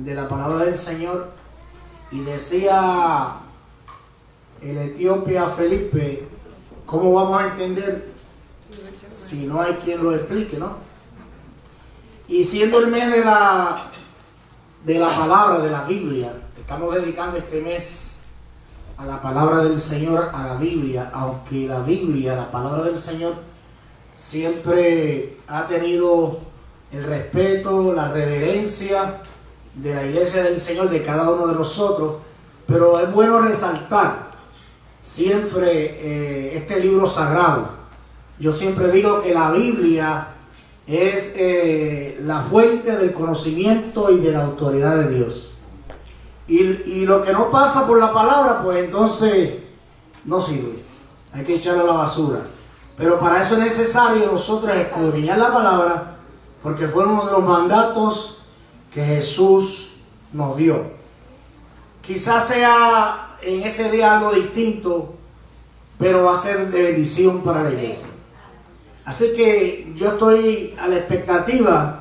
de la palabra del Señor, y decía el etíope Felipe, ¿cómo vamos a entender si no hay quien lo explique, no? Y siendo el mes de la palabra, de la Biblia, estamos dedicando este mes a la palabra del Señor, a la Biblia, aunque la Biblia, la palabra del Señor, siempre ha tenido el respeto, la reverencia de la iglesia del Señor, de cada uno de nosotros, pero es bueno resaltar siempre este libro sagrado. Yo siempre digo que la Biblia es la fuente del conocimiento y de la autoridad de Dios. Y lo que no pasa por la palabra, pues entonces no sirve. Hay que echarlo a la basura. Pero para eso es necesario nosotros escudriñar la palabra, porque fue uno de los mandatos que Jesús nos dio. Quizás sea en este día algo distinto, pero va a ser de bendición para la iglesia. Así que yo estoy a la expectativa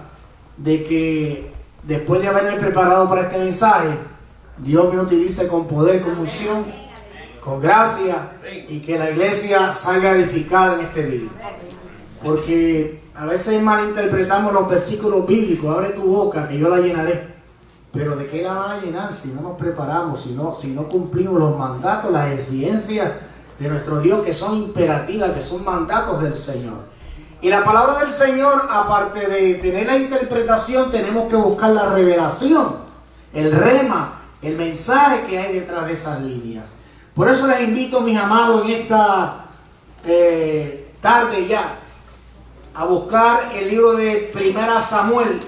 de que después de haberme preparado para este mensaje, Dios me utilice con poder, con unción, con gracia, y que la iglesia salga edificada en este día. Porque a veces malinterpretamos los versículos bíblicos. Abre tu boca que yo la llenaré. Pero ¿de qué la van a llenar si no nos preparamos, si no cumplimos los mandatos, las exigencias de nuestro Dios, que son imperativas, que son mandatos del Señor? Y la palabra del Señor, aparte de tener la interpretación, tenemos que buscar la revelación, el rema, el mensaje que hay detrás de esas líneas. Por eso les invito, mis amados, en esta tarde ya, a buscar el libro de Primera Samuel,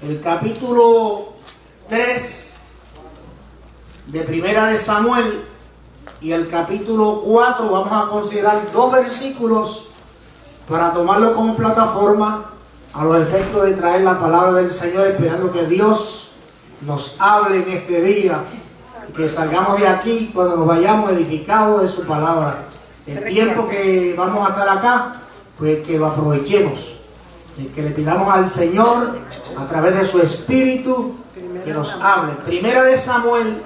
el capítulo 3 de Primera de Samuel, y el capítulo 4. Vamos a considerar 2 versículos para tomarlo como plataforma a los efectos de traer la palabra del Señor, esperando que Dios nos hable en este día, que salgamos de aquí cuando nos vayamos edificados de su palabra. El tiempo que vamos a estar acá, pues que lo aprovechemos, que le pidamos al Señor a través de su Espíritu que nos hable. Primera de Samuel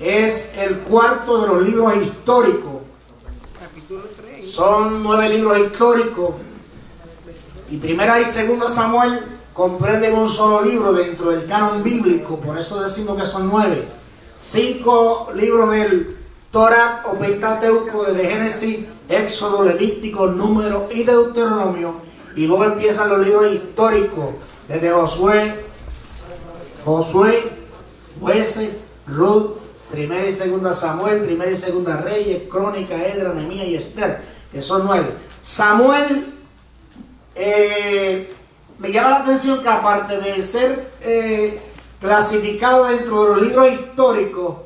es el cuarto de los libros históricos. Son 9 libros históricos, y Primera y Segunda Samuel comprenden un solo libro dentro del canon bíblico. Por eso decimos que son 9. 5 libros del Torah o Pentateuco, desde Génesis, Éxodo, Levítico, Número y Deuteronomio. Y luego empiezan los libros históricos, desde Josué, Jueces, Ruth, Primera y Segunda Samuel, Primera y Segunda Reyes, Crónica, Esdras, Nehemías y Esther, que son 9. Samuel, me llama la atención que aparte de ser clasificado dentro de los libros históricos,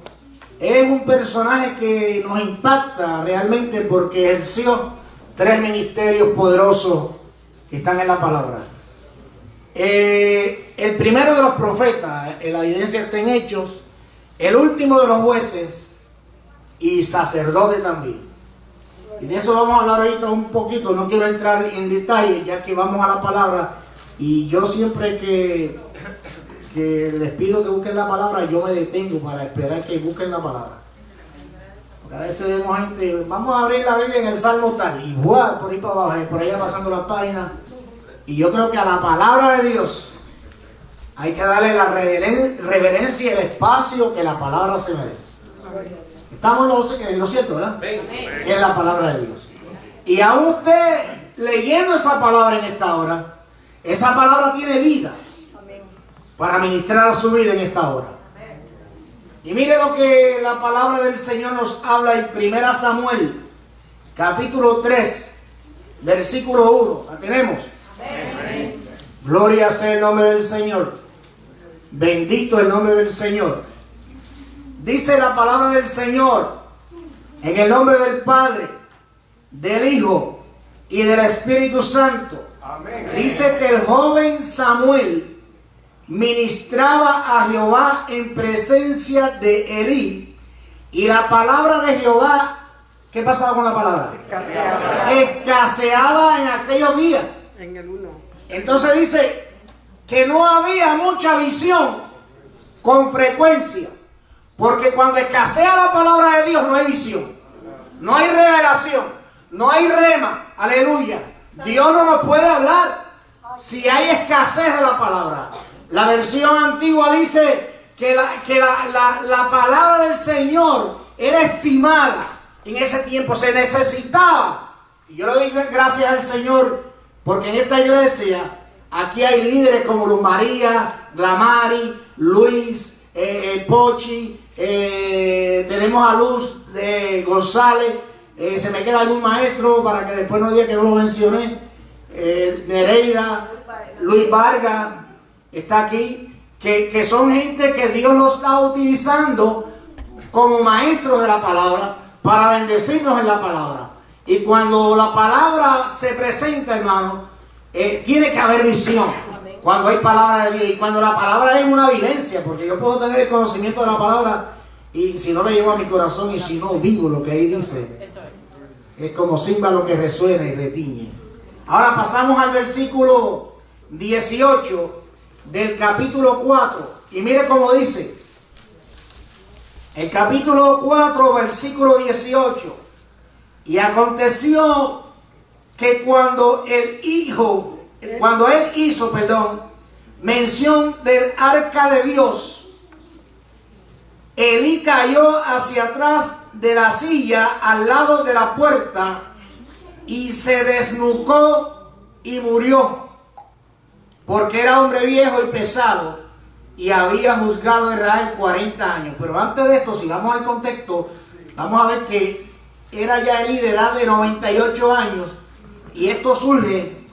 es un personaje que nos impacta realmente, porque ejerció 3 ministerios poderosos que están en la palabra. El primero de los profetas, la evidencia está en Hechos. El último de los jueces y sacerdote también. Y de eso vamos a hablar ahorita un poquito. No quiero entrar en detalle, ya que vamos a la palabra. Y yo siempre que les pido que busquen la palabra, yo me detengo para esperar que busquen la palabra. Porque a veces vemos gente, vamos a abrir la Biblia en el Salmo tal, igual por ahí para abajo, por allá pasando las páginas. Y yo creo que a la palabra de Dios hay que darle la reverencia y el espacio que la palabra se merece. Estamos en lo cierto, ¿verdad? Es la palabra de Dios. Y aún usted leyendo esa palabra en esta hora, esa palabra tiene vida para ministrar a su vida en esta hora. Y mire lo que la palabra del Señor nos habla en Primera Samuel, capítulo 3, versículo 1. ¿La tenemos? Amén. Gloria sea el nombre del Señor. Bendito el nombre del Señor. Dice la palabra del Señor, en el nombre del Padre, del Hijo y del Espíritu Santo. Amén. Dice que el joven Samuel ministraba a Jehová en presencia de Elí, y la palabra de Jehová, ¿qué pasaba con la palabra? Escaseaba en aquellos días. Entonces dice que no había mucha visión con frecuencia. Porque cuando escasea la palabra de Dios no hay visión, no hay revelación, no hay rema. Aleluya. Dios no nos puede hablar si hay escasez de la palabra. La versión antigua dice que la palabra del Señor era estimada en ese tiempo, se necesitaba. Y yo le doy gracias al Señor porque en esta iglesia aquí hay líderes como Luz María, Glamari, Luis, Pochi, tenemos a Luz de González, se me queda algún maestro para que después no diga que no lo mencioné, Nereida, Luis Vargas está aquí, que son gente que Dios los está utilizando como maestros de la palabra para bendecirnos en la palabra. Y cuando la palabra se presenta, hermano, tiene que haber visión. Cuando hay palabra de Dios y cuando la palabra es una vivencia, porque yo puedo tener el conocimiento de la palabra y si no le llevo a mi corazón y si no digo lo que ahí dice, es como címbalo que resuena y retiñe. Ahora pasamos al versículo 18 del capítulo 4 y mire cómo dice el capítulo 4 versículo 18: y aconteció que cuando él hizo mención del arca de Dios, Elí cayó hacia atrás de la silla al lado de la puerta y se desnucó y murió, porque era hombre viejo y pesado y había juzgado a Israel 40 años. Pero antes de esto, si vamos al contexto, vamos a ver que era ya Elí de edad de 98 años y esto surge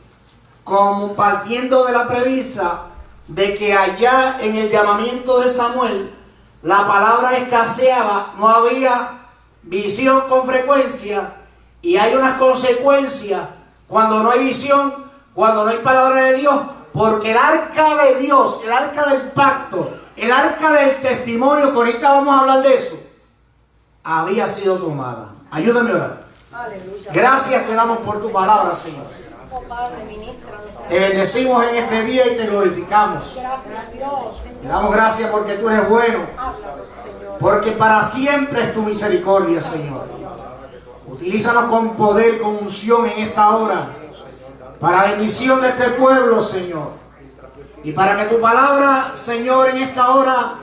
como partiendo de la premisa de que allá en el llamamiento de Samuel la palabra escaseaba, no había visión con frecuencia y hay unas consecuencias cuando no hay visión, cuando no hay palabra de Dios, porque el arca de Dios, el arca del pacto, el arca del testimonio, que ahorita vamos a hablar de eso, había sido tomada. Ayúdame a orar. Aleluya. Gracias te damos por tu palabra, Señor. Te bendecimos en este día y te glorificamos. Te damos gracias porque tú eres bueno, porque para siempre es tu misericordia, Señor. Utilízanos con poder, con unción en esta hora, para bendición de este pueblo, Señor. Y para que tu palabra, Señor, en esta hora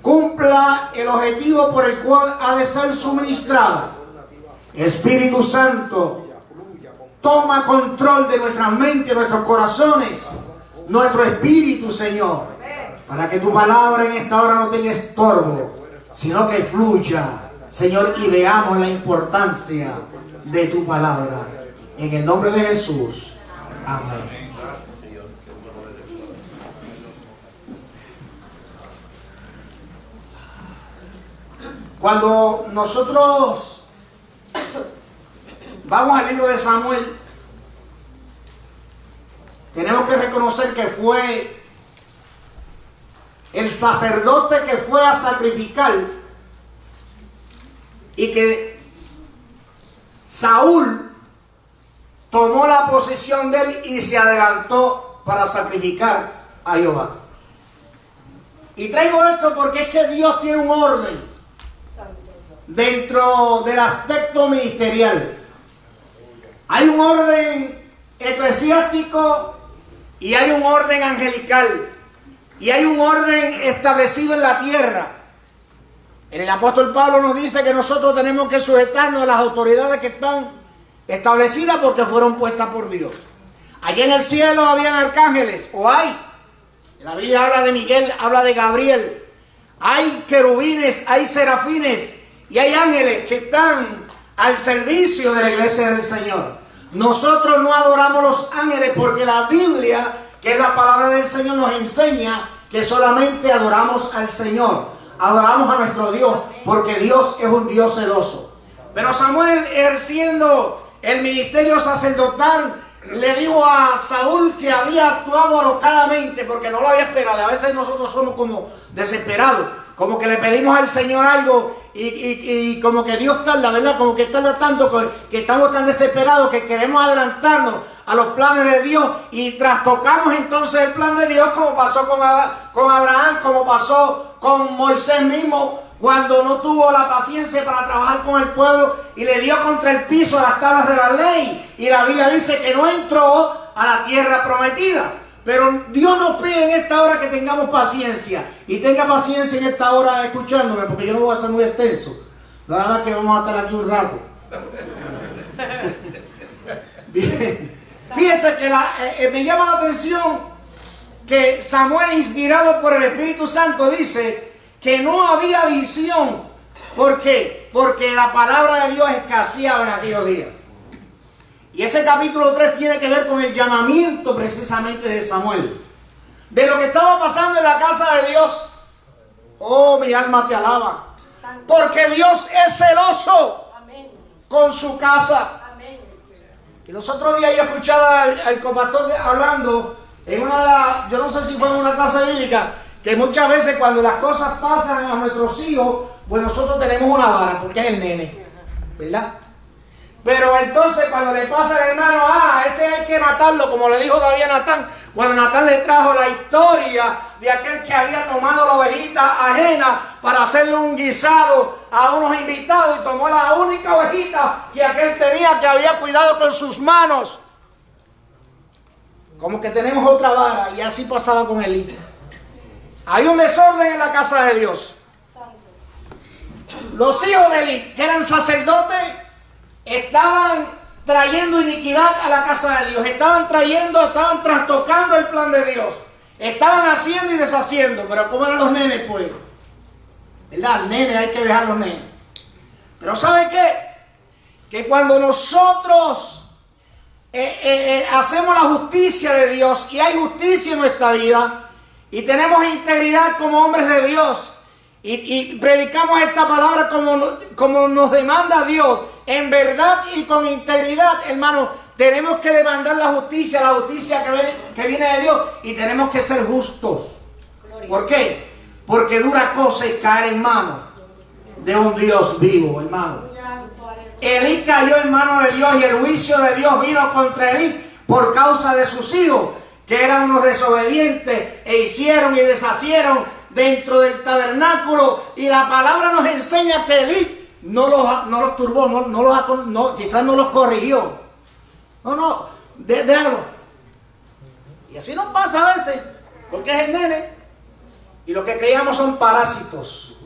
cumpla el objetivo por el cual ha de ser suministrada. Espíritu Santo, toma control de nuestras mentes, nuestros corazones, nuestro espíritu, Señor, para que tu palabra en esta hora no tenga estorbo, sino que fluya, Señor, y veamos la importancia de tu palabra. En el nombre de Jesús. Amén. Cuando nosotros vamos al libro de Samuel, tenemos que reconocer que fue el sacerdote que fue a sacrificar y que Saúl tomó la posición de él y se adelantó para sacrificar a Jehová. Y traigo esto porque es que Dios tiene un orden dentro del aspecto ministerial. Hay un orden eclesiástico y hay un orden angelical y hay un orden establecido en la tierra. El apóstol Pablo nos dice que nosotros tenemos que sujetarnos a las autoridades que están establecidas porque fueron puestas por Dios. Allí en el cielo habían arcángeles, o hay. La Biblia habla de Miguel, habla de Gabriel. Hay querubines, hay serafines y hay ángeles que están al servicio de la iglesia del Señor. Nosotros no adoramos los ángeles porque la Biblia, que es la palabra del Señor, nos enseña que solamente adoramos al Señor. Adoramos a nuestro Dios porque Dios es un Dios celoso. Pero Samuel, ejerciendo el ministerio sacerdotal, le dijo a Saúl que había actuado alocadamente porque no lo había esperado. A veces nosotros somos como desesperados, como que le pedimos al Señor algo y como que Dios tarda, ¿verdad? Como que tarda tanto que estamos tan desesperados que queremos adelantarnos a los planes de Dios y trastocamos entonces el plan de Dios, como pasó con Abraham, como pasó con Moisés mismo, cuando no tuvo la paciencia para trabajar con el pueblo y le dio contra el piso las tablas de la ley. Y la Biblia dice que no entró a la tierra prometida. Pero Dios nos pide en esta hora que tengamos paciencia. Y tenga paciencia en esta hora escuchándome, porque yo no voy a ser muy extenso. Nada más que vamos a estar aquí un rato. Bien. Fíjense que me llama la atención que Samuel, inspirado por el Espíritu Santo, dice que no había visión. ¿Por qué? Porque la palabra de Dios escaseaba en aquellos días. Y ese capítulo 3 tiene que ver con el llamamiento precisamente de Samuel. De lo que estaba pasando en la casa de Dios. Oh, mi alma te alaba. Porque Dios es celoso con su casa. Y los otros días yo escuchaba al compastor hablando en yo no sé si fue en una clase bíblica, que muchas veces cuando las cosas pasan a nuestros hijos, pues nosotros tenemos una vara, porque es el nene, ¿verdad? Pero entonces cuando le pasa al hermano, ese hay que matarlo, como le dijo David a Natán, cuando Natán le trajo la historia de aquel que había tomado la ovejita ajena para hacerle un guisado a unos invitados y tomó la única ovejita que aquel tenía, que había cuidado con sus manos. Como que tenemos otra vara, y así pasaba con Elí. Hay un desorden en la casa de Dios. Los hijos de Elí, que eran sacerdotes, estaban trayendo iniquidad a la casa de Dios. Estaban trastocando el plan de Dios. Estaban haciendo y deshaciendo. Pero ¿cómo eran los nenes, pues? ¿Verdad? Nenes, hay que dejar los nenes. Pero ¿sabe qué? Que cuando nosotros hacemos la justicia de Dios, y hay justicia en nuestra vida, y tenemos integridad como hombres de Dios, y predicamos esta palabra como nos demanda Dios, en verdad y con integridad, hermano, tenemos que demandar la justicia que viene de Dios, y tenemos que ser justos. ¿Por qué? Porque dura cosa es caer en manos de un Dios vivo, hermano. Elí cayó en manos de Dios, y el juicio de Dios vino contra Elí por causa de sus hijos, que eran unos desobedientes e hicieron y deshacieron dentro del tabernáculo. Y la palabra nos enseña que Elí no los turbó, quizás no los corrigió. Déjalo. Y así nos pasa a veces, porque es el nene, y lo que creíamos son parásitos.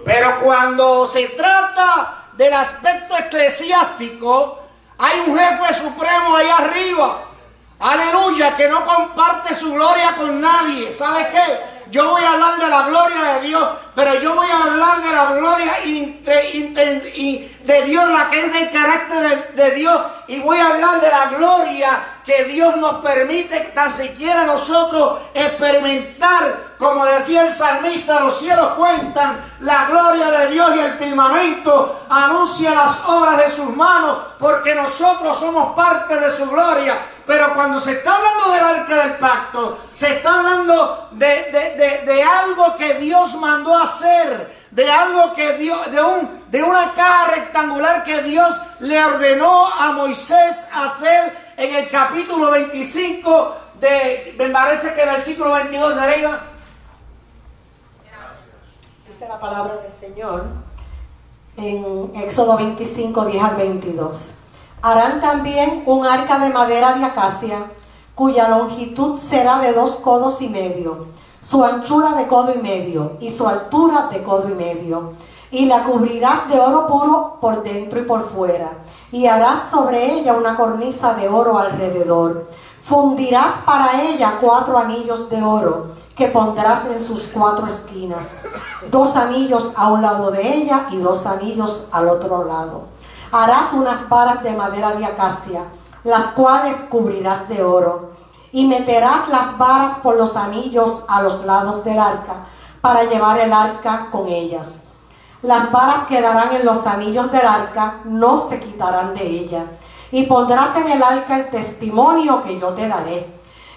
Pero cuando se trata del aspecto eclesiástico, hay un jefe supremo allá arriba, aleluya, que no comparte su gloria con nadie. ¿Sabe qué? Yo voy a hablar de la gloria de Dios, pero yo voy a hablar de la gloria de Dios, la que es del carácter de Dios, y voy a hablar de la gloria que Dios nos permite tan siquiera nosotros experimentar. Como decía el salmista, los cielos cuentan la gloria de Dios, y el firmamento anuncia las obras de sus manos, porque nosotros somos parte de su gloria. Pero cuando se está hablando del arca del pacto, se está hablando de algo que Dios mandó a hacer, de algo que Dios, de una caja rectangular que Dios le ordenó a Moisés hacer en el capítulo 25 me parece que el versículo 22 de Leida. Dice la palabra del Señor en Éxodo 25, 10 al 22. Harán también un arca de madera de acacia, cuya longitud será de 2 codos y medio, su anchura de codo y medio, y su altura de codo y medio. Y la cubrirás de oro puro por dentro y por fuera, y harás sobre ella una cornisa de oro alrededor. Fundirás para ella 4 anillos de oro, que pondrás en sus 4 esquinas, 2 anillos a un lado de ella y 2 anillos al otro lado. Harás unas varas de madera de acacia, las cuales cubrirás de oro, y meterás las varas por los anillos a los lados del arca, para llevar el arca con ellas. Las varas quedarán en los anillos del arca, no se quitarán de ella, y pondrás en el arca el testimonio que yo te daré.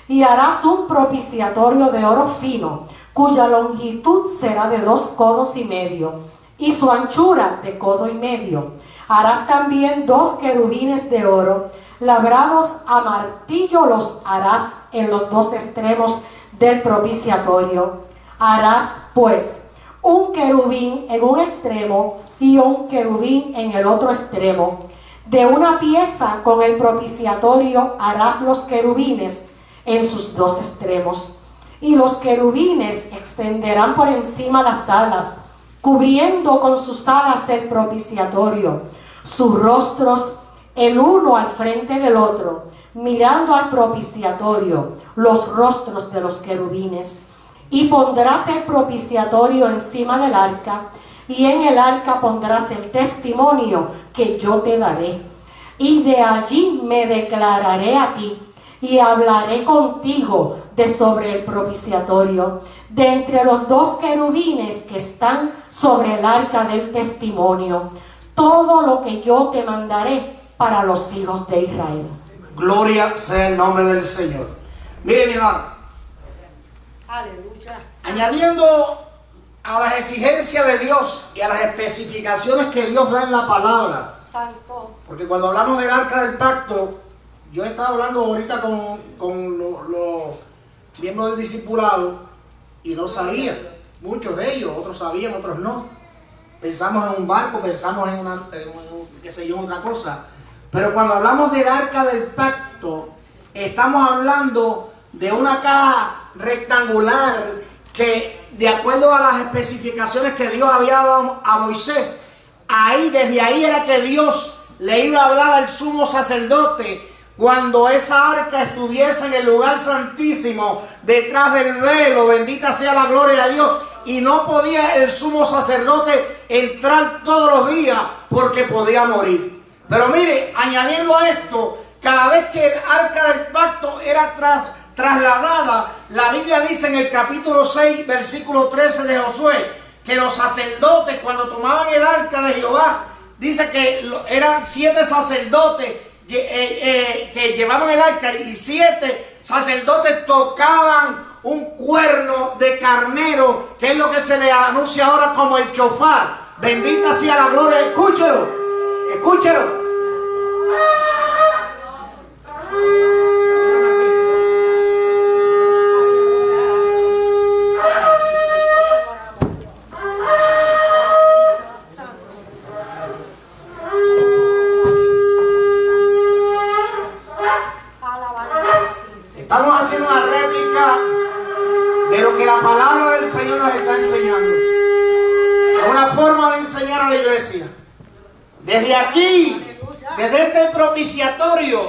Y harás un propiciatorio de oro fino, cuya longitud será de 2 codos y medio, y su anchura de codo y medio. Harás también 2 querubines de oro, labrados a martillo los harás en los dos extremos del propiciatorio. Harás pues un querubín en un extremo y un querubín en el otro extremo. De una pieza con el propiciatorio harás los querubines en sus dos extremos. Y los querubines extenderán por encima las alas, cubriendo con sus alas el propiciatorio, sus rostros el uno al frente del otro, mirando al propiciatorio, los rostros de los querubines. Y pondrás el propiciatorio encima del arca, y en el arca pondrás el testimonio que yo te daré. Y de allí me declararé a ti, y hablaré contigo de sobre el propiciatorio, de entre los dos querubines que están sobre el arca del testimonio, todo lo que yo te mandaré para los hijos de Israel. Gloria sea el nombre del Señor. Miren, hermano, Aleluya. añadiendo a las exigencias de Dios y a las especificaciones que Dios da en la palabra, Santo. porque cuando hablamos del arca del pacto, yo estaba hablando ahorita con los miembros del discipulado y no sabían, muchos de ellos, otros sabían, otros no. Pensamos en un barco, pensamos en qué sé yo, otra cosa. Pero cuando hablamos del arca del pacto, estamos hablando de una caja rectangular que, de acuerdo a las especificaciones que Dios había dado a Moisés, desde ahí era que Dios le iba a hablar al sumo sacerdote cuando esa arca estuviese en el lugar santísimo, detrás del velo. Bendita sea la gloria de Dios. Y no podía el sumo sacerdote entrar todos los días porque podía morir. Pero mire, añadiendo a esto, cada vez que el arca del pacto era trasladada, la Biblia dice en el capítulo 6, versículo 13 de Josué, que los sacerdotes, cuando tomaban el arca de Jehová, dice que eran 7 sacerdotes que llevaban el arca, y 7 sacerdotes tocaban un cuerno de carnero, que es lo que se le anuncia ahora como el chofar. Bendita sea la gloria. Escúchelo, escúchelo. Estamos haciendo una réplica de lo que la palabra del Señor nos está enseñando. Es una forma de enseñar a la iglesia. Desde aquí, desde este propiciatorio,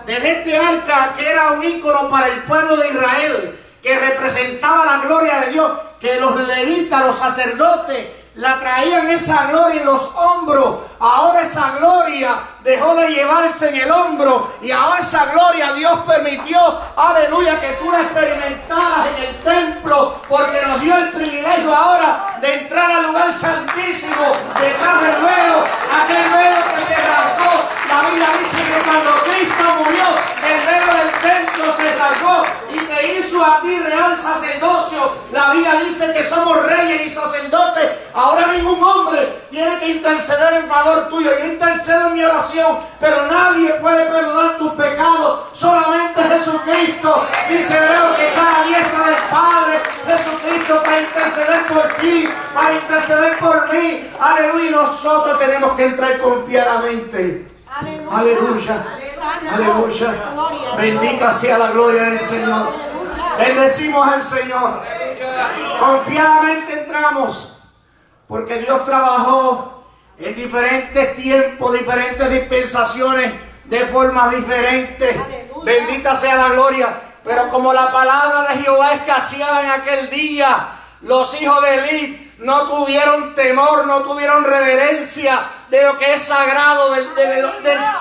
desde este arca que era un ícono para el pueblo de Israel, que representaba la gloria de Dios, que los levitas, los sacerdotes, la traían esa gloria en los hombros. Ahora esa gloria dejó de llevarse en el hombro, y ahora esa gloria Dios permitió, aleluya, que tú la experimentaras en el templo, porque nos dio el privilegio ahora de entrar al lugar santísimo, detrás del velo, aquel velo que se rasgó. La Biblia dice que cuando Cristo murió, el velo del templo se rasgó y te hizo a ti real sacerdocio. La Biblia dice que somos reyes y sacerdotes. Ahora ningún hombre tiene que interceder en favor tuyo. Yo intercedo en mi oración, pero nadie puede perdonar tus pecados, solamente Jesucristo. Dice Hebreo que está a la diestra del Padre, Jesucristo, para interceder por ti, para interceder por mí. Aleluya. Y nosotros tenemos que entrar confiadamente. Aleluya. Aleluya. Bendita sea la gloria del Señor. Bendecimos al Señor. Confiadamente entramos, porque Dios trabajó en diferentes tiempos, diferentes dispensaciones, de formas diferentes. Bendita sea la gloria. Pero como la palabra de Jehová escaseaba en aquel día, los hijos de Eli no tuvieron temor, no tuvieron reverencia de lo que es sagrado, del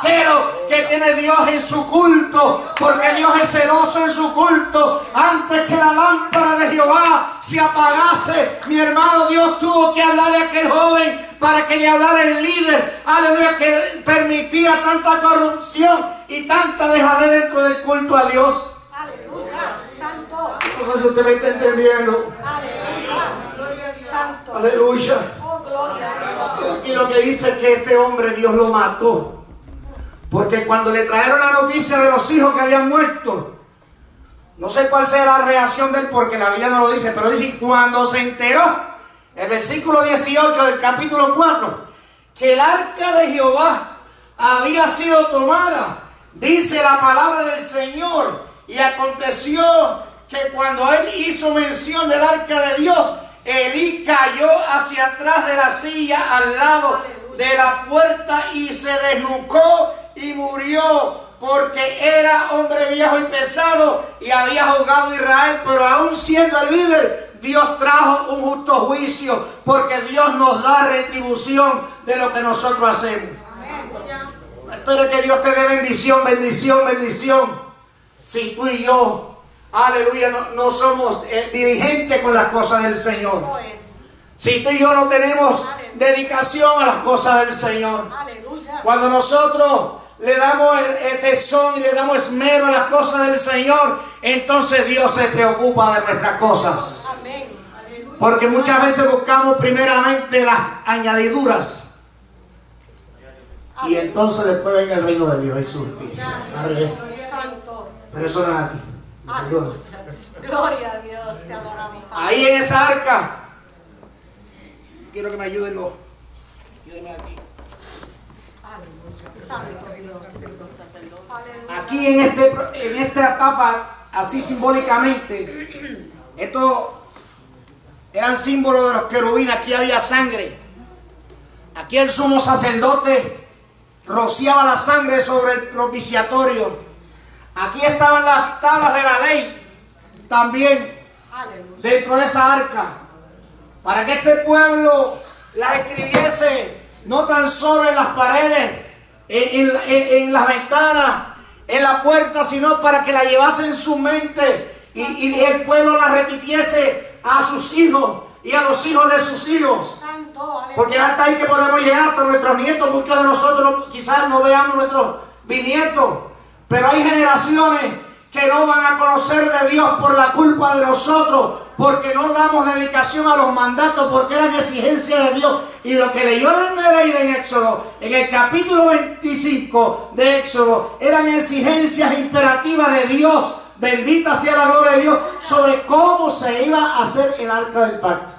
celo que tiene Dios en su culto, porque Dios es celoso en su culto. Antes que la lámpara de Jehová se apagase, mi hermano, Dios tuvo que hablarle a aquel joven para que le hablara el líder, aleluya, que permitía tanta corrupción y tanta dejadez dentro del culto a Dios. Aleluya, santo. No sé si usted me está entendiendo. Aleluya, santo. Aleluya. Oh, gloria a Dios. Aquí lo que dice es que este hombre Dios lo mató, Porque cuando le trajeron la noticia de los hijos que habían muerto, no sé cuál sea la reacción de él, porque la Biblia no lo dice, pero dice, cuando se enteró, el versículo 18 del capítulo 4, que el arca de Jehová había sido tomada, dice la palabra del Señor, y aconteció que cuando él hizo mención del arca de Dios, Elí cayó hacia atrás de la silla al lado de la puerta y se desnucó y murió, porque era hombre viejo y pesado y había juzgado a Israel. Pero aún siendo el líder, Dios trajo un justo juicio, porque Dios nos da retribución de lo que nosotros hacemos. Espero que Dios te dé bendición, bendición, bendición. Si tú y yo, aleluya, no somos dirigentes con las cosas del Señor. Si tú y yo no tenemos dedicación a las cosas del Señor. Cuando nosotros le damos tesón y le damos esmero a las cosas del Señor, entonces Dios se preocupa de nuestras cosas. Porque muchas veces buscamos primeramente las añadiduras. Y entonces después venga el reino de Dios y su justicia. Pero eso no es aquí. Gloria a Dios, te adoramos. Ahí en esa arca, quiero que me ayuden ayúdenme aquí. Aquí en esta etapa, así simbólicamente, estos eran símbolos de los querubines. Aquí había sangre. Aquí el sumo sacerdote rociaba la sangre sobre el propiciatorio. Aquí estaban las tablas de la ley también dentro de esa arca, para que este pueblo las escribiese no tan solo en las paredes, en las ventanas, en la puerta, sino para que la llevase en su mente y el pueblo la repitiese a sus hijos y a los hijos de sus hijos. Porque hasta ahí que podemos llegar, hasta nuestros nietos. Muchos de nosotros quizás no veamos nuestros bisnietos, pero hay generaciones que no van a conocer de Dios por la culpa de nosotros, porque no damos dedicación a los mandatos, porque eran exigencias de Dios. Y lo que leyó Nereida en Éxodo, en el capítulo 25 de Éxodo, eran exigencias imperativas de Dios, bendita sea la gloria de Dios, sobre cómo se iba a hacer el arca del pacto.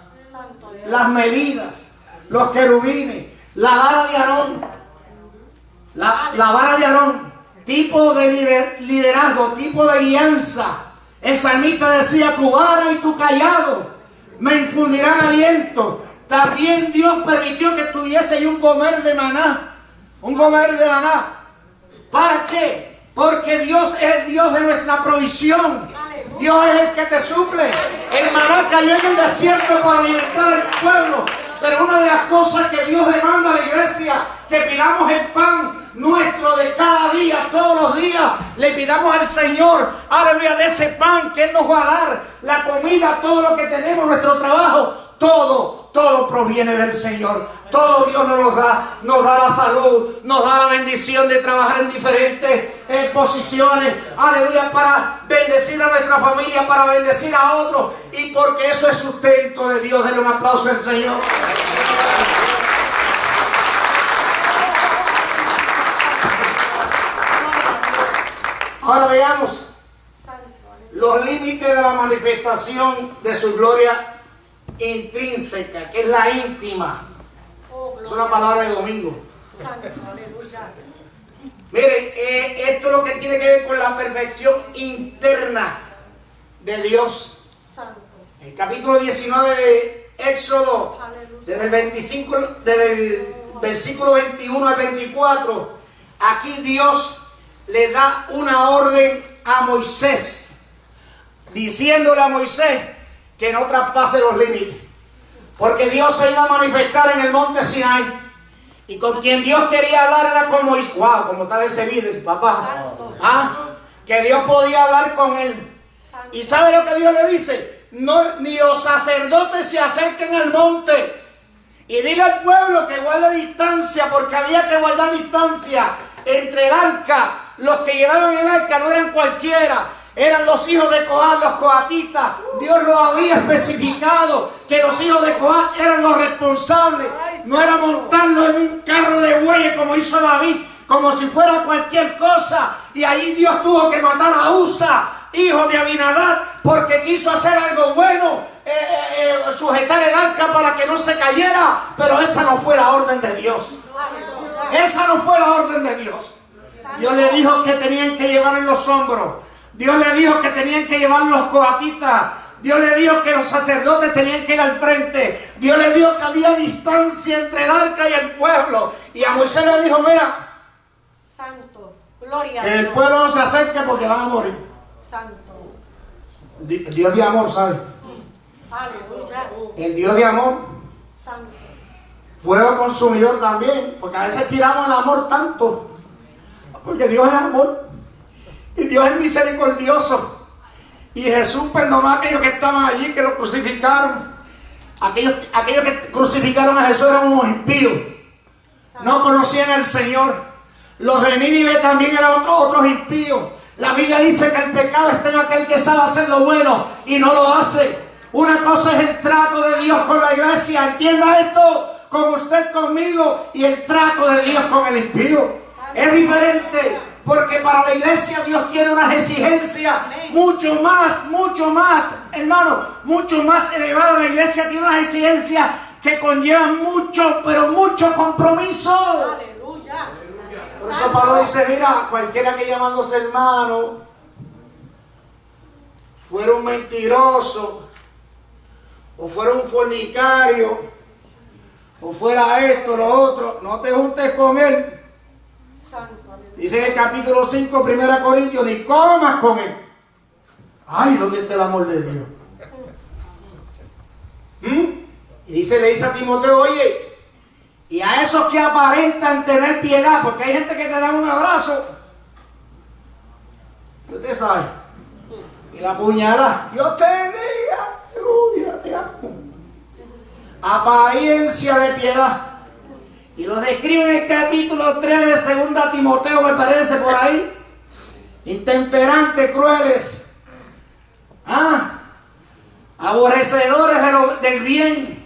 Las medidas, los querubines, la vara de Aarón, la vara de Aarón, tipo de liderazgo, tipo de guianza. El salmista decía, tu vara y tu callado me infundirán aliento. También Dios permitió que tuviese un gomer de maná. Un gomer de maná. ¿Para qué? Porque Dios es el Dios de nuestra provisión. Dios es el que te suple. El maná cayó en el desierto para alimentar al pueblo. Pero una de las cosas que Dios demanda a la iglesia, que pidamos el pan nuestro de cada día, todos los días, le pidamos al Señor, aleluya, de ese pan que Él nos va a dar, la comida, todo lo que tenemos, nuestro trabajo, todo proviene del Señor. Todo Dios nos da la salud, nos da la bendición de trabajar en diferentes posiciones, aleluya, para bendecir a nuestra familia, para bendecir a otros, y porque eso es sustento de Dios. Denle un aplauso al Señor. Ahora veamos los límites de la manifestación de su gloria intrínseca, que es la íntima. Es una palabra de domingo. Miren, esto es lo que tiene que ver con la perfección interna de Dios. El capítulo 19 de Éxodo, desde el versículo 21 al 24, aquí Dios le da una orden a Moisés, diciéndole a Moisés que no traspase los límites, porque Dios se iba a manifestar en el monte Sinai, y con quien Dios quería hablar era con Moisés. Wow, como está ese líder, papá. Que Dios podía hablar con él. ¿Y sabe lo que Dios le dice? No, ni los sacerdotes se acerquen al monte, y dile al pueblo que guarde distancia, porque había que guardar distancia entre el arca. Los que llevaban el arca no eran cualquiera, eran los hijos de Coat, los coatitas. Dios lo había especificado, que los hijos de Coat eran los responsables. No era montarlo en un carro de bueyes como hizo David, como si fuera cualquier cosa. Y ahí Dios tuvo que matar a Usa, hijo de Abinadab, porque quiso hacer algo bueno, sujetar el arca para que no se cayera. Pero esa no fue la orden de Dios. Esa no fue la orden de Dios. Dios le dijo que tenían que llevar en los hombros. Dios le dijo que tenían que llevar los coatitas. Dios le dijo que los sacerdotes tenían que ir al frente. Dios le dijo que había distancia entre el arca y el pueblo. Y a Moisés le dijo, mira, Santo, gloria a que Dios. el pueblo no se acerque porque van a morir. Santo. Dios de amor, ¿sabe? Aleluya. El Dios de amor, Santo. fuego consumidor también, porque a veces tiramos el amor tanto, porque Dios es amor y Dios es misericordioso. Y Jesús perdonó a aquellos que estaban allí, que lo crucificaron. Aquellos que crucificaron a Jesús eran unos impíos, no conocían al Señor. Los de Nínive también eran otros impíos. La Biblia dice que el pecado está en aquel que sabe hacer lo bueno y no lo hace. Una cosa es el trato de Dios con la iglesia, entienda esto, con usted, conmigo, y el trato de Dios con el impío. Es diferente, porque para la iglesia Dios quiere unas exigencias mucho más, hermano, mucho más elevadas. La iglesia tiene unas exigencias que conllevan mucho, pero mucho compromiso. Aleluya. Por eso Pablo dice, mira, cualquiera que llamándose hermano fuera un mentiroso, o fuera un fornicario, o fuera esto, lo otro, no te juntes con él. Dice en el capítulo 5, 1 Corintios, ni comas con él. Ay, ¿dónde está el amor de Dios? Y le dice a Timoteo, oye, y a esos que aparentan tener piedad, porque hay gente que te da un abrazo, y usted sabe, y la puñalada, Dios te bendiga, aleluya, te amo. Apariencia de piedad. Y lo describe en el capítulo 3 de 2 Timoteo, me parece, por ahí. Intemperantes, crueles, aborrecedores del bien,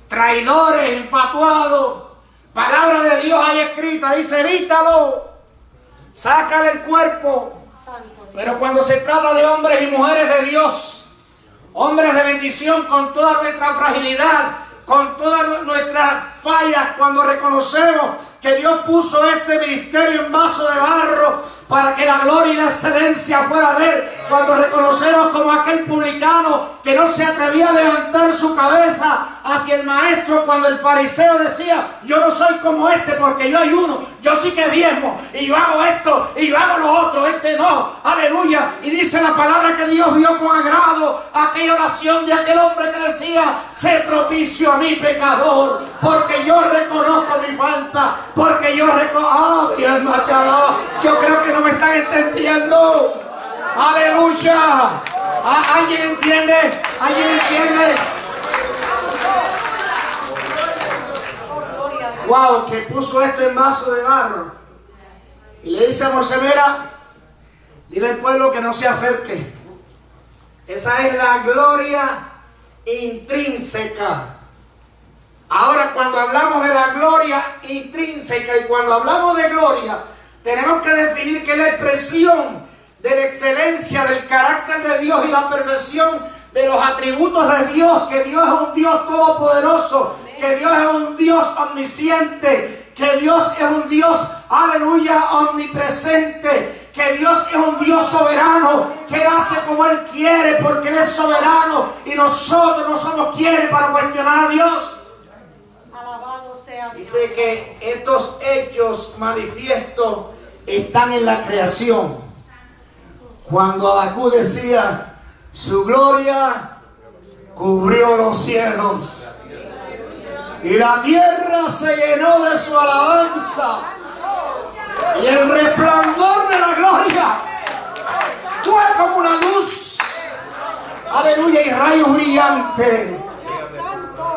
traidores, infatuados. Palabra de Dios ahí escrita, dice, evítalo, sácale el cuerpo. Pero cuando se trata de hombres y mujeres de Dios, hombres de bendición, con toda nuestra fragilidad, con todas nuestras fallas, cuando reconocemos que Dios puso este ministerio en vaso de barro para que la gloria y la excelencia fuera de Él, cuando reconocemos como aquel publicano que no se atrevía a levantar su cabeza hacia el maestro, cuando el fariseo decía, yo no soy como este porque yo ayuno, yo sí que diezmo, y yo hago esto, y yo hago lo otro, este no, aleluya. Y dice la palabra que Dios vio con agrado aquella oración de aquel hombre que decía, sé propicio a mi pecador, porque yo reconozco mi falta, porque yo reconozco, mi alma te alaba. Yo creo que no me están entendiendo. Aleluya. ¿Alguien entiende? ¿Alguien entiende? Wow, que puso esto en vaso de barro. Y le dice a Moisés, mira, dile al pueblo que no se acerque. Esa es la gloria intrínseca. Ahora, cuando hablamos de la gloria intrínseca y cuando hablamos de gloria, tenemos que definir que es la expresión de la excelencia del carácter de Dios y la perfección de los atributos de Dios, que Dios es un Dios todopoderoso, que Dios es un Dios omnisciente, que Dios es un Dios, aleluya, omnipresente, que Dios es un Dios soberano, que Él hace como Él quiere porque Él es soberano y nosotros no somos quienes para cuestionar a Dios. Alabado sea Dios. Dice que estos hechos manifiestos están en la creación. Cuando Habacuc decía, su gloria cubrió los cielos y la tierra se llenó de su alabanza, y el resplandor de la gloria fue como una luz, aleluya, y rayos brillantes.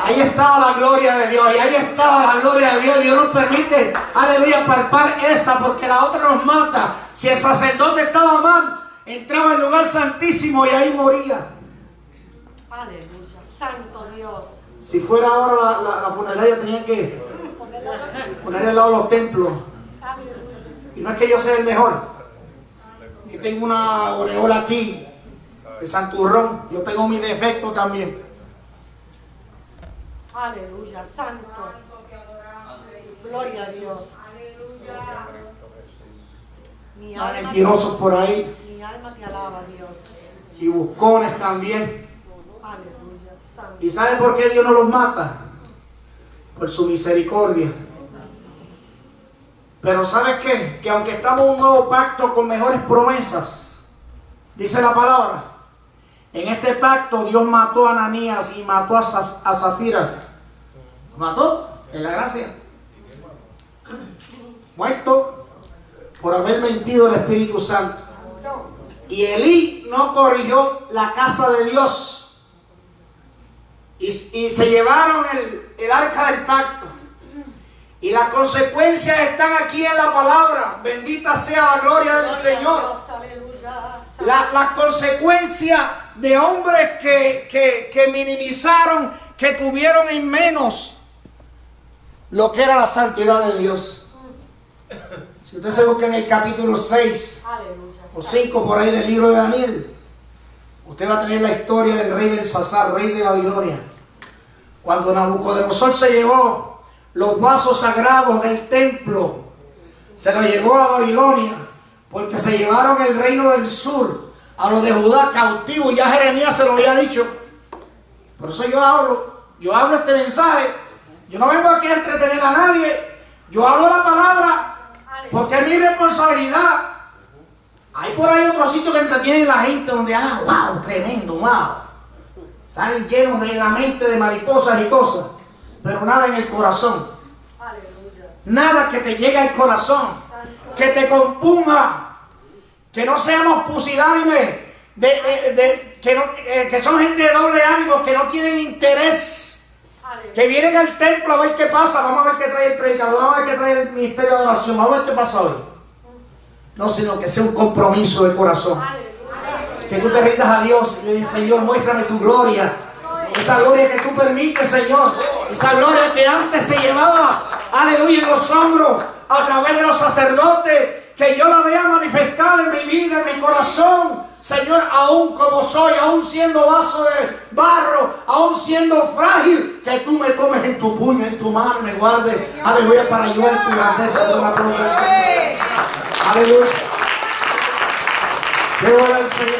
Ahí estaba la gloria de Dios, y ahí estaba la gloria de Dios. Dios nos permite, aleluya, palpar esa, porque la otra nos mata. Si el sacerdote estaba mal, entraba al lugar santísimo y ahí moría. Aleluya, santo Dios. Si fuera ahora la funeraria, tenían que poner al lado los templos. no es que yo sea el mejor. Yo tengo una aureola aquí de santurrón. Yo tengo mi defecto también. Aleluya, santo. Gloria a Dios. Mi Hay mentirosos por ahí. Mi alma te alaba, Dios. Y buscones también. Aleluya, santo. ¿Y sabe por qué Dios no los mata? Por su misericordia. Pero ¿sabes qué? Que aunque estamos en un nuevo pacto con mejores promesas, dice la palabra, en este pacto Dios mató a Ananías y mató a Zafira. ¿Lo mató? En la gracia. Muerto por haber mentido al Espíritu Santo. Y Elí no corrigió la casa de Dios. Y se llevaron el arca del pacto. Y las consecuencias están aquí en la palabra. Bendita sea la gloria del Señor. Las consecuencias de hombres que minimizaron, que tuvieron en menos lo que era la santidad de Dios. Si usted se busca en el capítulo 6 o 5 por ahí del libro de Daniel, usted va a tener la historia del rey Belsasar, rey de Babilonia. Cuando Nabucodonosor se llevó los vasos sagrados del templo, se los llevó a Babilonia, porque se llevaron el reino del sur, a los de Judá cautivo, y ya Jeremías se lo había dicho. Por eso yo hablo este mensaje. Yo no vengo aquí a entretener a nadie, yo hablo la palabra, porque es mi responsabilidad. Hay por ahí otro sitio que entretiene a la gente, donde wow, tremendo, wow. Salen llenos de la mente de mariposas y cosas, pero nada en el corazón. Nada que te llegue al corazón, que te compunga, que no seamos pusilánimes, que son gente de doble ánimo, que no tienen interés, que vienen al templo a ver qué pasa, vamos a ver qué trae el predicador, vamos a ver qué trae el ministerio de oración, vamos a ver qué pasa hoy. No, sino que sea un compromiso de corazón. Que tú te rindas a Dios y le dices, Señor, muéstrame tu gloria. Esa gloria que tú permites, Señor. Esa gloria que antes se llevaba, aleluya, en los hombros, a través de los sacerdotes. Que yo la vea manifestada en mi vida, en mi corazón. Señor, aún como soy, aún siendo vaso de barro, aún siendo frágil, que tú me tomes en tu puño, en tu mano, y me guardes. Aleluya, para ayudar tu grandeza. De una aleluya. Qué bueno el Señor.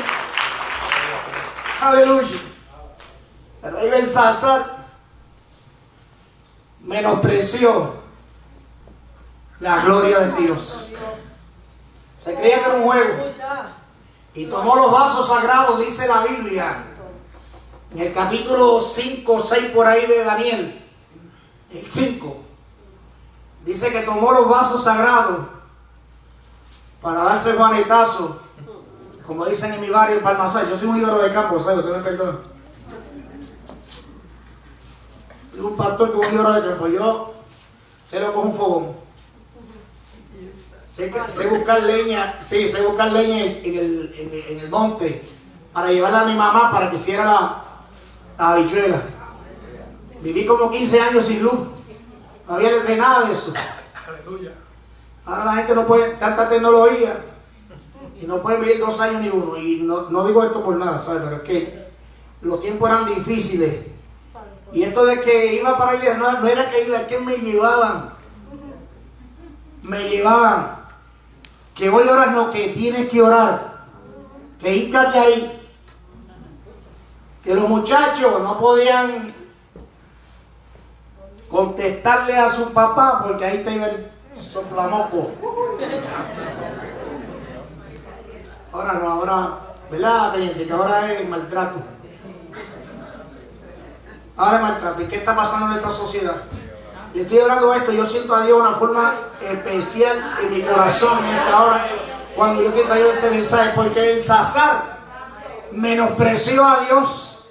Aleluya. El rey Belsasar menospreció la gloria de Dios. Se creía que era un juego. Y tomó los vasos sagrados, dice la Biblia, en el capítulo 5 o 6 por ahí de Daniel, el 5, dice que tomó los vasos sagrados para darse juanetazo, como dicen en mi barrio, en Palmasal. Yo soy un íbaro de campo, ¿sabes? Usted me perdona. Soy un pastor que es un íbaro de campo. Yo se lo cojo un fogón. Sé buscar leña, sí, sé buscar leña en el monte para llevarla a mi mamá para que hiciera la habichuela. Viví como 15 años sin luz. No había nada de eso. Ahora la gente no puede, tanta tecnología, y no pueden vivir 2 años ni uno. Y no digo esto por nada, ¿sabes? Pero es que los tiempos eran difíciles. Y esto de que iba para allá, no era que iba, es que me llevaban. Que voy a orar, no, que tienes que orar. Que híncate ahí. Que los muchachos no podían contestarle a su papá porque ahí te iba el soplamoco. Ahora no, ahora, ¿verdad, teniente? Que ahora es maltrato. Ahora es maltrato. ¿Y qué está pasando en nuestra sociedad? Le estoy hablando de esto, yo siento a Dios de una forma especial en mi corazón en esta hora, cuando yo te traigo este mensaje, porque Belsasar menospreció a Dios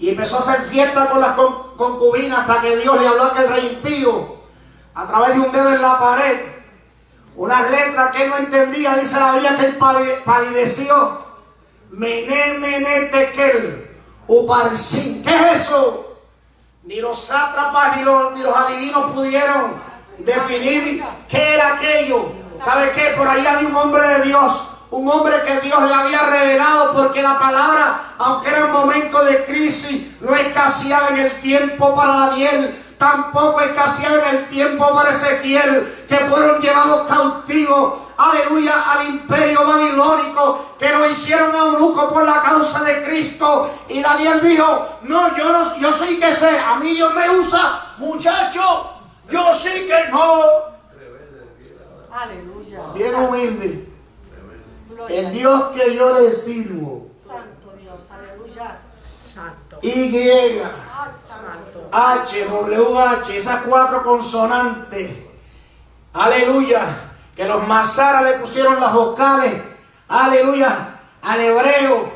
y empezó a hacer fiesta con las concubinas, hasta que Dios le habló a aquel rey impío a través de un dedo en la pared, unas letras que él no entendía. Dice la Biblia que él palideció. Mené, mené, tekel, uparsin. ¿Qué es eso? Ni los sátrapas ni los adivinos pudieron definir qué era aquello. ¿Sabe qué? Por ahí había un hombre de Dios, un hombre que Dios le había revelado, porque la palabra, aunque era un momento de crisis, no escaseaba en el tiempo para Daniel, tampoco escaseaba en el tiempo para Ezequiel, que fueron llevados cautivos, aleluya, al imperio babilónico, que lo hicieron eunuco por la causa de Cristo. Y Daniel dijo: no, yo sí que sé, a mí Dios me usa, muchacho, yo sí que no. Aleluya. Bien humilde. El Dios que yo le sirvo. Santo Dios, aleluya. Santo. Y, H, W, H, esas 4 consonantes. Aleluya. Que los mazaras le pusieron las vocales. Aleluya. Al hebreo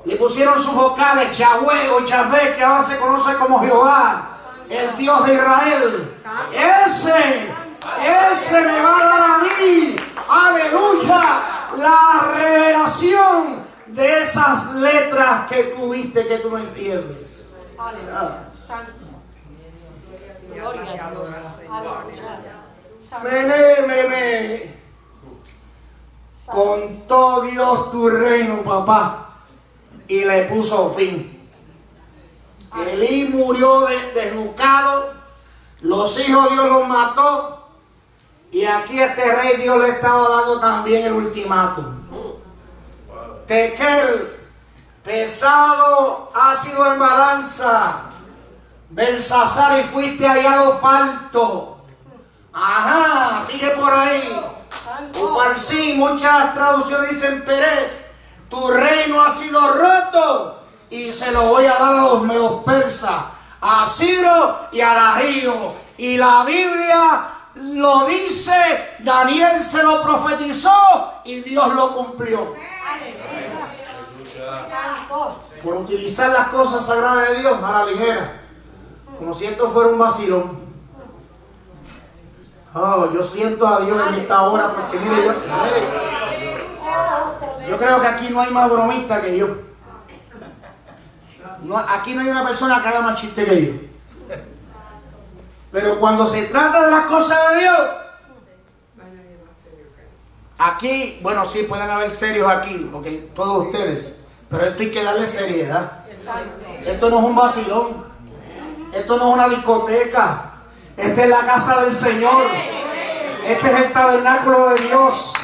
le pusieron sus vocales. Yahweh o Yahvé, que ahora se conoce como Jehová, el Dios de Israel. Ese me va a dar a mí, aleluya, la revelación de esas letras que tú viste, que tú no entiendes. Aleluya. Santo. Gloria a Dios. Aleluya. Mené. Contó Dios tu reino, papá, y le puso fin. Elí murió desnucado, los hijos Dios los mató. Y aquí este rey Dios le estaba dando también el ultimátum. Tequel, pesado ha sido en balanza. Belsasar, y fuiste hallado falto. Ajá, sigue por ahí. Uparsí, muchas traducciones dicen Pérez. Tu reino ha sido roto y se lo voy a dar a los medos persas, a Ciro y a Darío. Y la Biblia lo dice, Daniel se lo profetizó y Dios lo cumplió. Por utilizar las cosas sagradas de Dios a la ligera, como si esto fuera un vacilón. Oh, yo siento a Dios en esta hora, porque mire, yo creo que aquí no hay más bromista que yo. No, aquí no hay una persona que haga más chiste que yo. Pero cuando se trata de las cosas de Dios, aquí, bueno, sí pueden haber serios aquí, porque todos ustedes, pero esto hay que darle seriedad. Esto no es un vacilón, esto no es una discoteca, esta es la casa del Señor, este es el tabernáculo de Dios.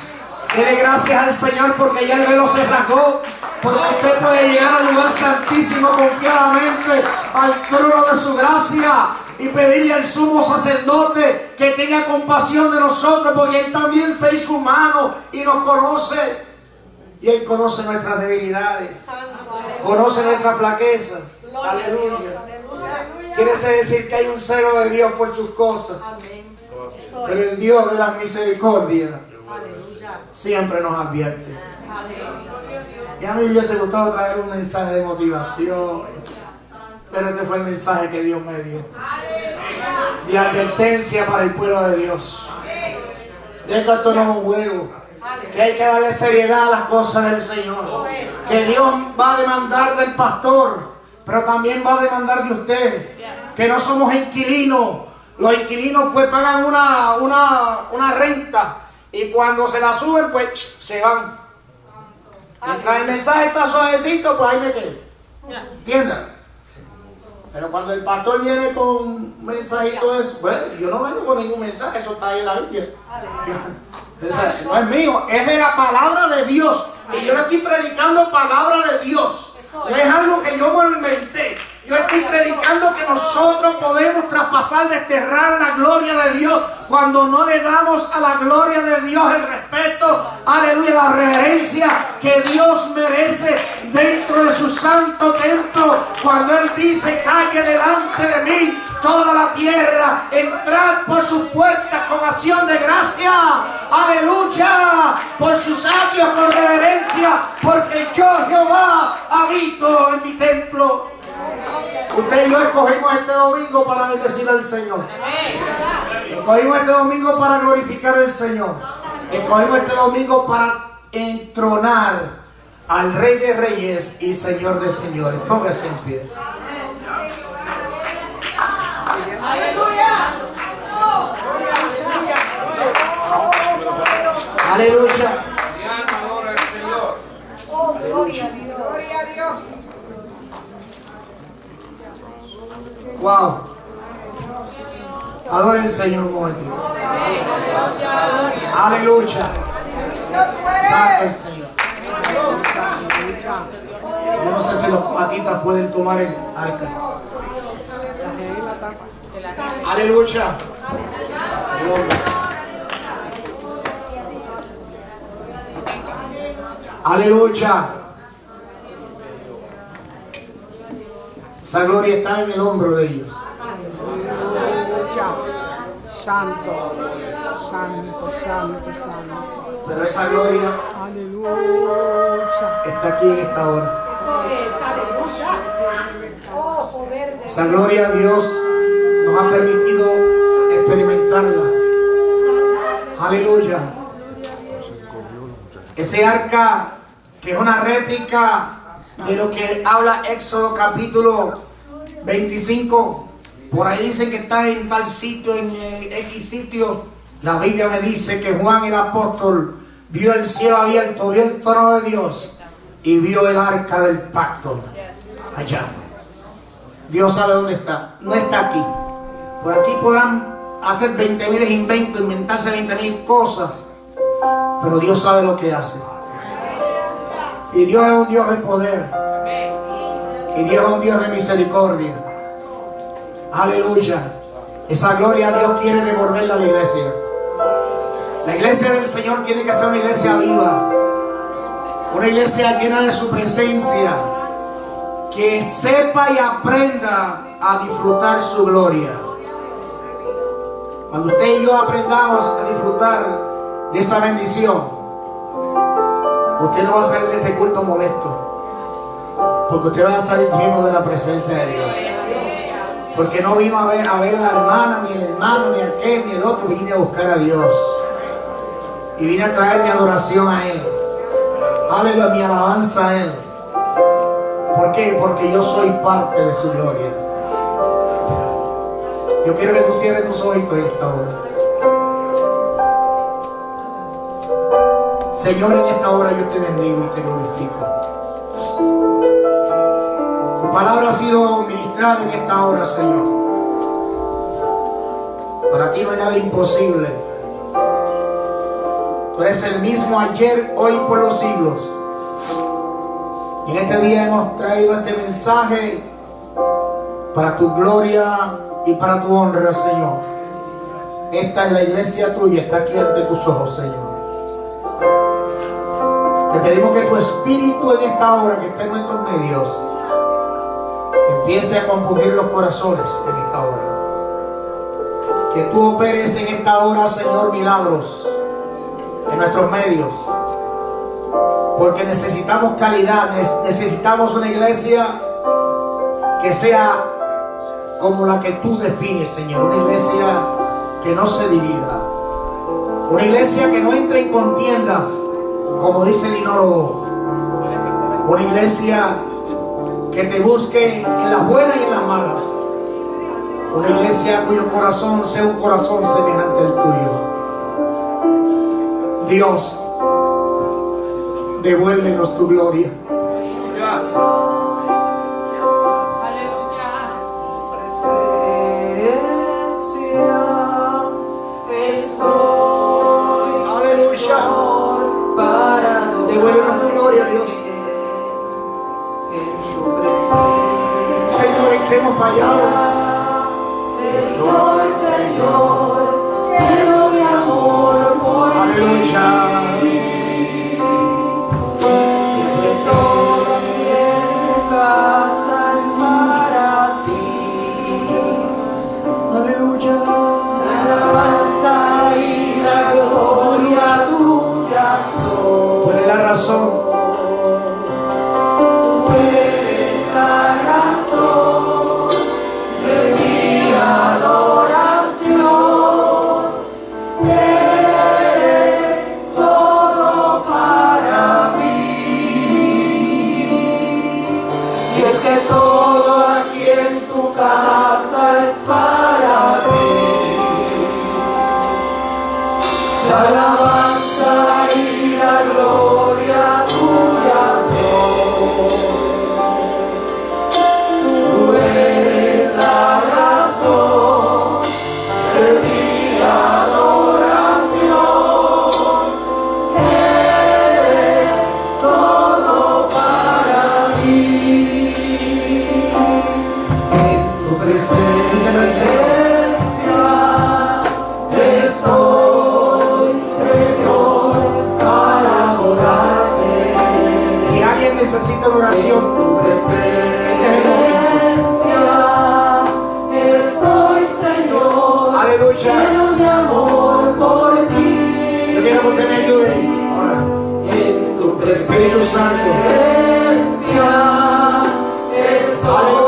Dele gracias al Señor porque ya el velo se rasgó, porque usted puede llegar al lugar santísimo confiadamente, al trono de su gracia, y pedirle al sumo sacerdote que tenga compasión de nosotros, porque Él también se hizo humano y nos conoce. Y Él conoce nuestras debilidades, conoce nuestras flaquezas. Aleluya. Quiere decir que hay un celo de Dios por sus cosas. Pero el Dios de las misericordias siempre nos advierte. Y a mí me hubiese gustado traer un mensaje de motivación, pero este fue el mensaje que Dios me dio, de advertencia para el pueblo de Dios, de que esto no es un juego, que hay que darle seriedad a las cosas del Señor, que Dios va a demandar del pastor, pero también va a demandar de usted, que no somos inquilinos. Los inquilinos pues pagan una renta, y cuando se la suben pues se van. Mientras el mensaje está suavecito, pues ahí me quedo. ¿Entiendan? Pero cuando el pastor viene con un mensajito de eso, bueno, yo no vengo con ningún mensaje, eso está ahí en la Biblia. No es mío, es de la palabra de Dios. Y yo le estoy predicando palabra de Dios. No es algo que yo me lo inventé. Yo estoy predicando que nosotros podemos traspasar, desterrar la gloria de Dios cuando no le damos a la gloria de Dios el respeto, aleluya, la reverencia que Dios merece dentro de su santo templo. Cuando Él dice: calle delante de mí toda la tierra, entrad por sus puertas con acción de gracia, aleluya, por sus atrios con reverencia, porque yo, Jehová, habito en mi templo. Usted y yo escogimos este domingo para bendecir al Señor. Escogimos este domingo para glorificar al Señor. Escogimos este domingo para entronar al Rey de Reyes y Señor de Señores. Póngase en pie. Aleluya. Aleluya. Mi alma adora al Señor. Oh, gloria a Dios. Gloria a Dios. Wow. Adore al Señor un momentito. Aleluya. Santo el Señor. Yo no sé si los coatistas pueden tomar el arca. Aleluya. Aleluya. Esa gloria está en el hombro de ellos. Santo, santo, santo, santo. Pero esa gloria Aleluya. está aquí en esta hora. Oh, poder de Esa gloria a Dios nos ha permitido experimentarla. Aleluya. Ese arca que es una réplica de lo que habla Éxodo capítulo 25. Por ahí dicen que está en tal sitio, en X sitio. La Biblia me dice que Juan el apóstol vio el cielo abierto, vio el trono de Dios y vio el arca del pacto allá. Dios sabe dónde está. No está aquí. Por aquí podrán hacer 20.000 inventos, inventarse 20.000 cosas. Pero Dios sabe lo que hace. Y Dios es un Dios de poder. Y Dios es un Dios de misericordia. Aleluya. Esa gloria Dios quiere devolverla a la iglesia. La iglesia del Señor tiene que ser una iglesia viva. Una iglesia llena de su presencia. Que sepa y aprenda a disfrutar su gloria. Cuando usted y yo aprendamos a disfrutar de esa bendición, usted no va a salir de este culto molesto, porque usted va a salir lleno de la presencia de Dios. Porque no vino a ver a la hermana, ni el hermano, ni aquel, ni el otro. Vine a buscar a Dios y vine a traer mi adoración a Él. Aleluya, mi alabanza a Él. ¿Por qué? Porque yo soy parte de su gloria. Yo quiero que tú cierres tus ojitos en esta hora. Señor, en esta hora yo te bendigo y te glorifico. Tu palabra ha sido ministrada en esta hora, Señor. Para ti no hay nada imposible. Tú eres el mismo ayer, hoy y por los siglos. Y en este día hemos traído este mensaje para tu gloria y para tu honra, Señor. Esta es la iglesia tuya, está aquí ante tus ojos, Señor. Te pedimos que tu espíritu en esta hora que está en nuestros medios empiece a componer los corazones en esta hora. Que tú operes en esta hora, Señor, milagros en nuestros medios. Porque necesitamos calidad, necesitamos una iglesia que sea como la que tú defines, Señor. Una iglesia que no se divida. Una iglesia que no entre en contiendas, como dice el linólogo. Una iglesia que te busque en las buenas y en las malas. Una iglesia cuyo corazón sea un corazón semejante al tuyo. Dios, devuélvenos tu gloria. Aleluya. Devuélvenos tu gloria, Dios. Señor, en que hemos fallado. Estoy, Señor, lleno de amor por ti. Aleluya. Todo mi casa es para ti. Aleluya. La alabanza y la gloria tuya son. ¿Cuál es la razón? Tú eres la razón de mi adoración. Eres todo para mí. Y es que todo aquí en tu casa es para ti. La alabanza Aleluya.